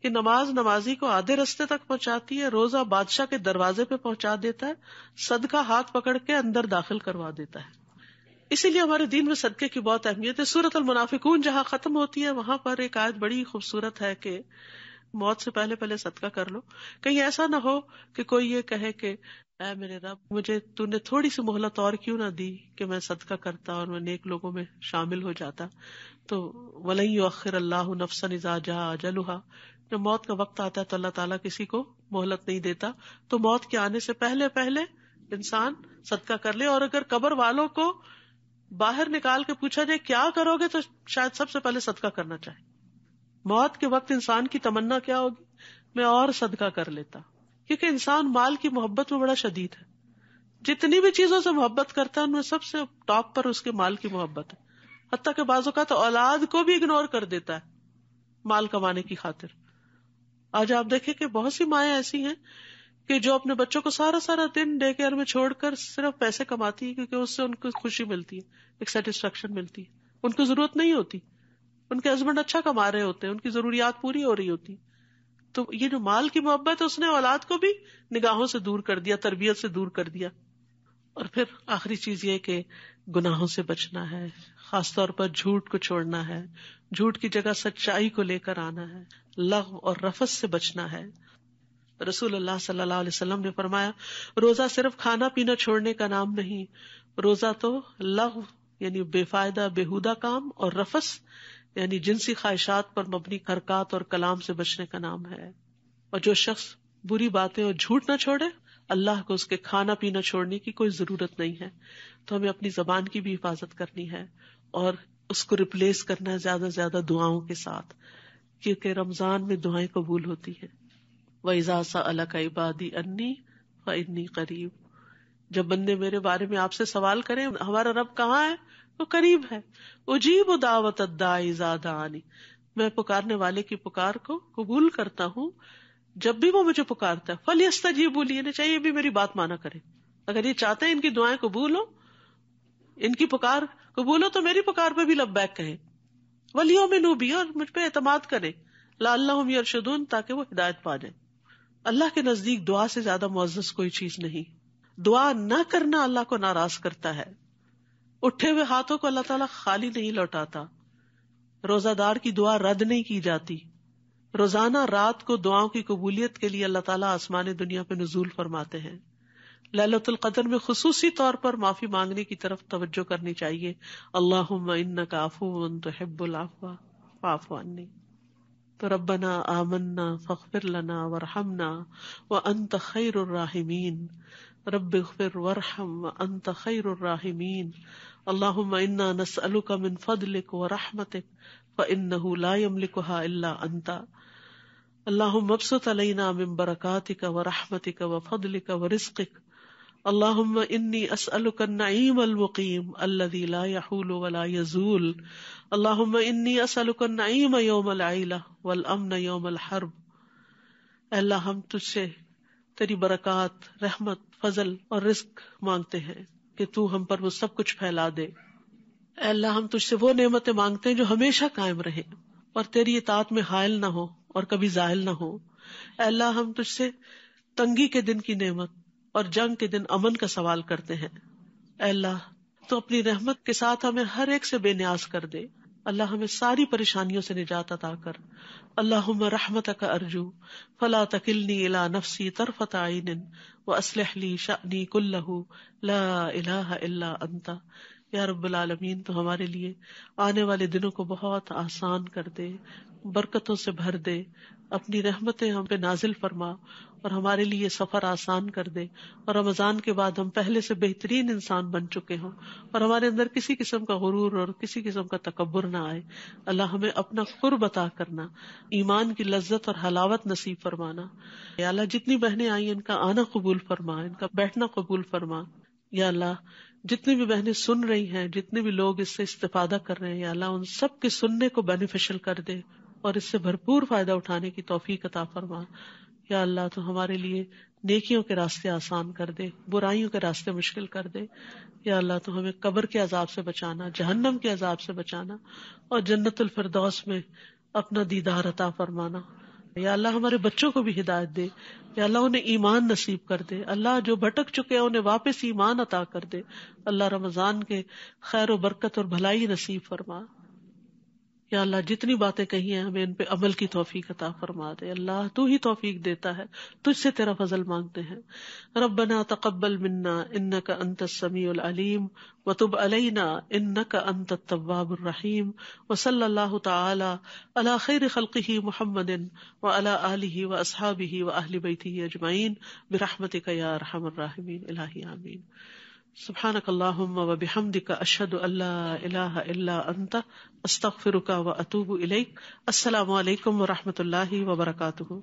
کہ نماز نمازی کو آدھے رستے تک پہنچاتی ہے، روزہ بادشاہ کے دروازے پہ پہنچا دیتا ہے، صدقہ ہاتھ پکڑ کے اندر داخل کروا دیتا ہے. اسی لیے ہمارے دین میں صدقے کی بہت اہمیت ہے. سورۃ المنافقون جہاں ختم ہوتی ہے وہاں پر ایک آیت بڑی خوبصورت ہے کہ موت سے پہلے پہلے صدقہ کر لو. کہیں ایسا نہ ہو کہ کوئی یہ کہے کہ اے میرے رب مجھے تو نے تھوڑی سی مہلت اور کیوں نہ دی کہ میں صدقہ کرتا اور میں نیک لوگوں میں شامل ہو جاتا. تو وَلَن يُؤَخِّرَ اللَّهُ نَفْسًا إِذَا جَاءَ أَجَلُهَا، جب موت کا وقت آتا ہے تو اللہ تعالیٰ کسی کو مہلت نہیں دیتا. تو موت کے آنے سے پہلے پہلے انسان صدقہ کر لے. اور اگر قبر والوں کو باہر نکال کے پوچھا جائے کیا کرو گے تو شاید سب سے پہلے صدقہ کرنا چاہے. موت کے وقت انسان کی تمنا کیا ہوگی؟ میں اور صدقہ کر لیتا. کیونکہ انسان مال کی محبت میں بڑا شدید ہے. جتنی بھی چیزوں سے محبت کرتا ہے ان میں سب سے ٹاپ پر اس کے مال کی محبت ہے. حتیٰ کہ بعض اوقات اولاد کو بھی اگنور کر دیتا ہے مال کمانے کی خاطر. آج آپ دیکھیں کہ بہت سی مائیں ایسی ہیں کہ جو اپنے بچوں کو سارا سارا دن ڈے کیئر میں چھوڑ کر صرف پیسے کماتی ہے، کیونکہ اس سے ان کو خوشی ملتی ہے، ایک سیٹسفیکشن ملتی ہے. ان کو ضرورت نہیں ہوتی، ان کے ہسبینڈ اچھا کما رہے ہوتے ہیں، ان کی ضروریات پوری ہو رہی ہوتی. تو یہ جو مال کی محبت ہے اس نے اولاد کو بھی نگاہوں سے دور کر دیا، تربیت سے دور کر دیا. اور پھر آخری چیز یہ کہ گناہوں سے بچنا ہے، خاص طور پر جھوٹ کو چھوڑنا ہے، جھوٹ کی جگہ سچائی کو لے کر آنا ہے، لغو اور رفث سے بچنا ہے. رسول اللہ صلی اللہ علیہ وسلم نے فرمایا روزہ صرف کھانا پینا چھوڑنے کا نام نہیں، روزہ تو لغو یعنی بے فائدہ بےہودہ کام اور رفث یعنی جنسی خواہشات پر مبنی حرکات اور کلام سے بچنے کا نام ہے. اور جو شخص بری باتیں اور جھوٹ نہ چھوڑے اللہ کو اس کے کھانا پینا چھوڑنے کی کوئی ضرورت نہیں ہے. تو ہمیں اپنی زبان کی بھی حفاظت کرنی ہے اور اس کو ریپلیس کرنا ہے زیادہ سے زیادہ دعاؤں کے ساتھ، کیونکہ رمضان میں دعائیں قبول ہوتی ہیں. وَإِذَا سَأَلَكَ عِبَادِي أَنِّي فَإِنِّي قَرِيبٌ، جب بندے میرے بارے میں آپ سے سوال کریں ہمارا رب کہاں ہے، وہ قریب ہے. اجیب دعوت الداعی اذا دعانی، میں پکارنے والے کی پکار کو قبول کرتا ہوں جب بھی وہ مجھے پکارتا ہے. فلیستجیبوا لی، انہیں چاہیے بھی میری بات مانا کرے. اگر یہ چاہتے ہیں ان کی دعائیں قبول ہو، ان کی پکار قبول ہو، تو میری پکار پہ بھی لبیک کہیں. ولیؤمنوا بی، اور مجھ پہ اعتماد کریں. لعلہم یرشدون، تاکہ وہ ہدایت پا جائیں. اللہ کے نزدیک دعا سے زیادہ معزز کوئی چیز نہیں. دعا نہ کرنا اللہ کو ناراض کرتا ہے. اٹھے ہوئے ہاتھوں کو اللہ تعالیٰ خالی نہیں لوٹاتا. روزہ دار کی دعا رد نہیں کی جاتی. روزانہ رات کو دعاؤں کی قبولیت کے لیے اللہ تعالیٰ آسمان دنیا پہ نزول فرماتے ہیں. لیلۃ القدر میں خصوصی طور پر معافی مانگنے کی طرف توجہ کرنی چاہیے. اللہم انک عفو تحب العفو فاعف عنی. تو ربنا آمنا فاغفر لنا وارحمنا وانت خیر الراحمین. رب اغفر وارحم وانت خیر الراحمین. اللہم انا نسألک من فضلک ورحمتک فإنہ لا یملکها الا انت. اللہم ابسط علینا من برکاتک ورحمتک وفضلک ورزقک. اللہم انی اسألک النعیم المقیم الذی لا یحول ولا یزول. اللہم انی اسألک النعیم یوم العیلہ والامن یوم الحرب. اے اللہ ہم تجھ سے تیری برکات، رحمت، فضل اور رزق مانگتے ہیں کہ تو ہم پر وہ سب کچھ پھیلا دے. اے اللہ ہم تجھ سے وہ نعمتیں مانگتے ہیں جو ہمیشہ قائم رہے اور تیری اطاعت میں حائل نہ ہو اور کبھی زائل نہ ہو. اے اللہ ہم تجھ سے تنگی کے دن کی نعمت اور جنگ کے دن امن کا سوال کرتے ہیں. اے اللہ تو اپنی رحمت کے ساتھ ہمیں ہر ایک سے بے نیاز کر دے. اللہ ہمیں ساری پریشانیوں سے نجات عطا کر. اللہم رحمتک ارجو فلا تکلنی الی نفسی طرفۃ عین واصلح لی شأنی کلہ لا الہ الا انت. یا رب العالمین تو ہمارے لیے آنے والے دنوں کو بہت آسان کر دے، برکتوں سے بھر دے، اپنی رحمتیں ہم پہ نازل فرما اور ہمارے لیے سفر آسان کر دے. اور رمضان کے بعد ہم پہلے سے بہترین انسان بن چکے ہوں اور ہمارے اندر کسی قسم کا غرور اور کسی قسم کا تکبر نہ آئے. اللہ ہمیں اپنا قرب عطا کرنا، ایمان کی لذت اور حلاوت نصیب فرمانا. یا اللہ جتنی بہنیں آئی ان کا آنا قبول فرما، ان کا بیٹھنا قبول فرما. یا اللہ جتنی بھی بہنیں سن رہی ہیں، جتنے بھی لوگ اس سے استفادہ کر رہے ہیں، یا اللہ ان سب کے سننے کو بینیفیشل کر دے اور اس سے بھرپور فائدہ اٹھانے کی توفیق عطا فرما. یا اللہ تو ہمارے لیے نیکیوں کے راستے آسان کر دے، برائیوں کے راستے مشکل کر دے. یا اللہ تو ہمیں قبر کے عذاب سے بچانا، جہنم کے عذاب سے بچانا اور جنت الفردوس میں اپنا دیدار عطا فرمانا. یا اللہ ہمارے بچوں کو بھی ہدایت دے. یا اللہ انہیں ایمان نصیب کر دے. اللہ جو بھٹک چکے ہیں انہیں واپس ایمان عطا کر دے. اللہ رمضان کے خیر و برکت اور بھلائی نصیب فرما. یا اللہ جتنی باتیں کہی ہیں ہمیں ان پہ عمل کی توفیق عطا فرما دے. اللہ تو ہی توفیق دیتا ہے، تجھ سے تیرا فضل مانگتے ہیں. ربنا تقبل منا انک انت السمیع العلیم وتب علینا انک انت التواب الرحیم. وصلی اللہ تعالی علی خیر خلقہ محمد وعلی آلہ واصحابہ واہل بیتہ اجمعین برحمتک یا ارحم الراحمین. الہی آمین. سبحانک اللہم وبحمدک اشہد ان لا الہ الا انت استغفرک واتوب الیک. السلام علیکم ورحمۃ اللہ وبرکاتہ.